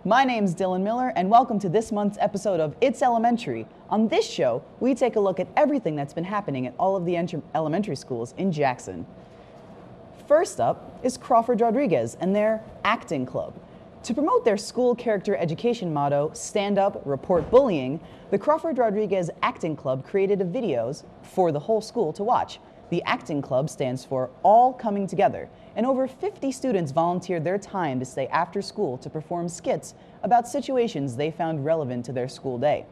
My name's Dylan Miller, and welcome to this month's episode of It's Elementary. On this show, we take a look at everything that's been happening at all of the elementary schools in Jackson. First up is Crawford Rodriguez and their acting club. To promote their school character education motto, stand up, report bullying, the Crawford Rodriguez Acting Club created videos for the whole school to watch. The Acting Club stands for All Coming Together, and over 50 students volunteered their time to stay after school to perform skits about situations they found relevant to their school day.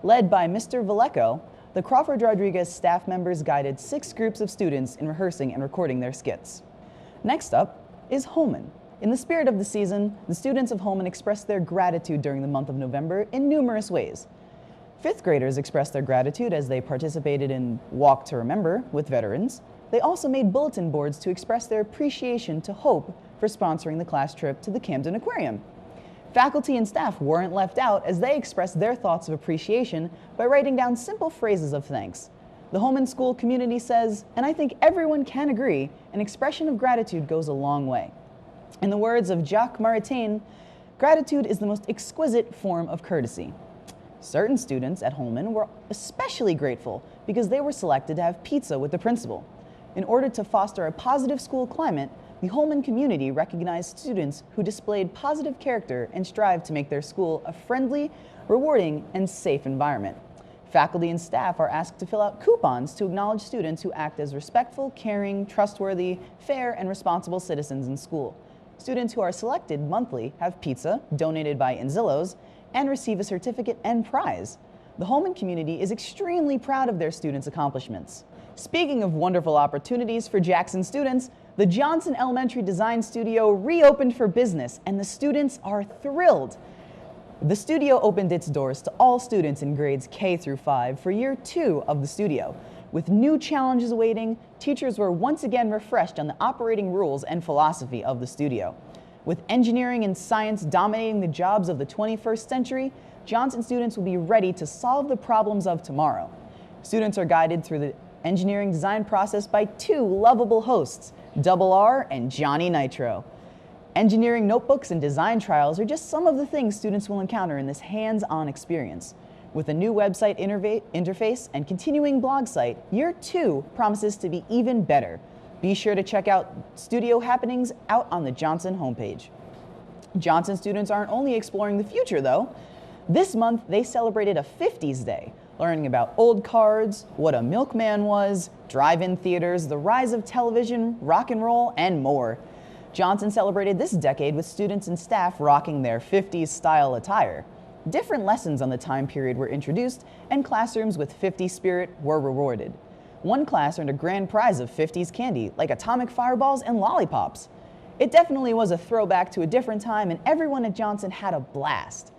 Led by Mr. Valleco, the Crawford Rodriguez staff members guided 6 groups of students in rehearsing and recording their skits. Next up is Holman. In the spirit of the season, the students of Holman expressed their gratitude during the month of November in numerous ways. 5th graders expressed their gratitude as they participated in Walk to Remember with veterans. They also made bulletin boards to express their appreciation to Hope for sponsoring the class trip to the Camden Aquarium. Faculty and staff weren't left out as they expressed their thoughts of appreciation by writing down simple phrases of thanks. The Holman school community says, and I think everyone can agree, an expression of gratitude goes a long way. In the words of Jacques Maritain, gratitude is the most exquisite form of courtesy. Certain students at Holman were especially grateful because they were selected to have pizza with the principal. In order to foster a positive school climate, the Holman community recognized students who displayed positive character and strived to make their school a friendly, rewarding, and safe environment. Faculty and staff are asked to fill out coupons to acknowledge students who act as respectful, caring, trustworthy, fair, and responsible citizens in school. Students who are selected monthly have pizza, donated by Anzillo's, and receive a certificate and prize. The Holman community is extremely proud of their students' accomplishments. Speaking of wonderful opportunities for Jackson students, the Johnson Elementary Design Studio reopened for business, and the students are thrilled. The studio opened its doors to all students in grades K through 5 for year 2 of the studio. With new challenges awaiting, teachers were once again refreshed on the operating rules and philosophy of the studio. With engineering and science dominating the jobs of the 21st century, Johnson students will be ready to solve the problems of tomorrow. Students are guided through the engineering design process by 2 lovable hosts, Double R and Johnny Nitro. Engineering notebooks and design trials are just some of the things students will encounter in this hands-on experience. With a new website interface and continuing blog site, year 2 promises to be even better. Be sure to check out studio happenings out on the Johnson homepage. Johnson students aren't only exploring the future, though. This month, they celebrated a 50s day, learning about old cards, what a milkman was, drive-in theaters, the rise of television, rock and roll, and more. Johnson celebrated this decade with students and staff rocking their 50s style attire. Different lessons on the time period were introduced, and classrooms with 50s spirit were rewarded. One class earned a grand prize of 50s candy, like atomic fireballs and lollipops. It definitely was a throwback to a different time, and everyone at Johnson had a blast.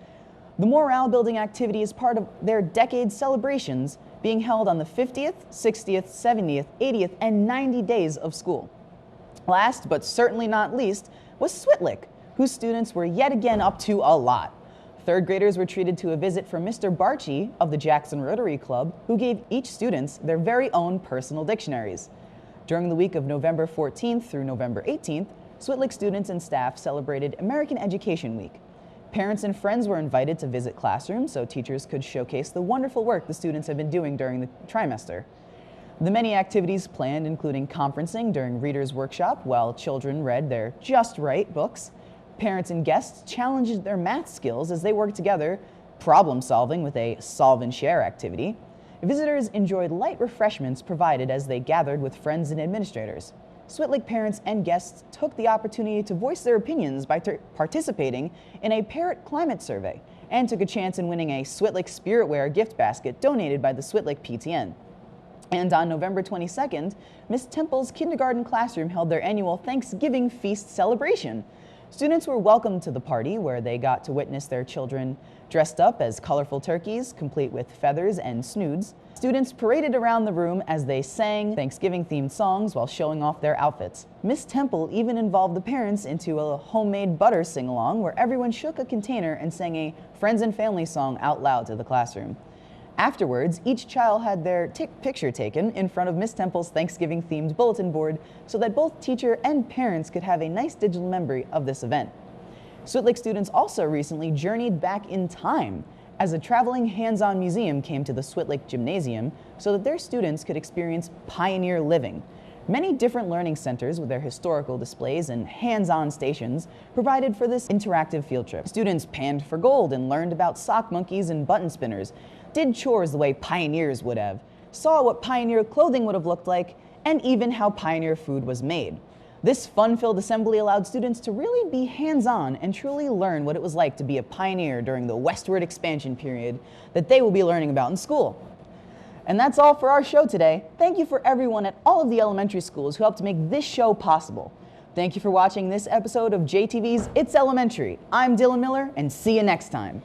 The morale-building activity is part of their decade celebrations being held on the 50th, 60th, 70th, 80th, and 90 days of school. Last, but certainly not least, was Switlick, whose students were yet again up to a lot. 3rd graders were treated to a visit from Mr. Barchi of the Jackson Rotary Club, who gave each student their very own personal dictionaries. During the week of November 14th through November 18th, Switlick students and staff celebrated American Education Week. Parents and friends were invited to visit classrooms so teachers could showcase the wonderful work the students have been doing during the trimester. The many activities planned including conferencing during Reader's Workshop while children read their Just Right books. Parents and guests challenged their math skills as they worked together, problem solving with a solve and share activity. Visitors enjoyed light refreshments provided as they gathered with friends and administrators. Switlick parents and guests took the opportunity to voice their opinions by participating in a Parrot climate survey and took a chance in winning a Switlick Spiritware gift basket donated by the Switlick PTN. And on November 22nd, Miss Temple's kindergarten classroom held their annual Thanksgiving feast celebration. Students were welcomed to the party where they got to witness their children dressed up as colorful turkeys, complete with feathers and snoods. Students paraded around the room as they sang Thanksgiving-themed songs while showing off their outfits. Miss Temple even involved the parents into a homemade butter sing-along where everyone shook a container and sang a Friends and Family song out loud to the classroom. Afterwards, each child had their picture taken in front of Miss Temple's Thanksgiving-themed bulletin board so that both teacher and parents could have a nice digital memory of this event. Switlick students also recently journeyed back in time as a traveling hands-on museum came to the Switlick Gymnasium so that their students could experience pioneer living. Many different learning centers with their historical displays and hands-on stations provided for this interactive field trip. Students panned for gold and learned about sock monkeys and button spinners, did chores the way pioneers would have, saw what pioneer clothing would have looked like, and even how pioneer food was made. This fun-filled assembly allowed students to really be hands-on and truly learn what it was like to be a pioneer during the westward expansion period that they will be learning about in school. And that's all for our show today. Thank you for everyone at all of the elementary schools who helped make this show possible. Thank you for watching this episode of JTV's It's Elementary. I'm Dylan Miller, and see you next time.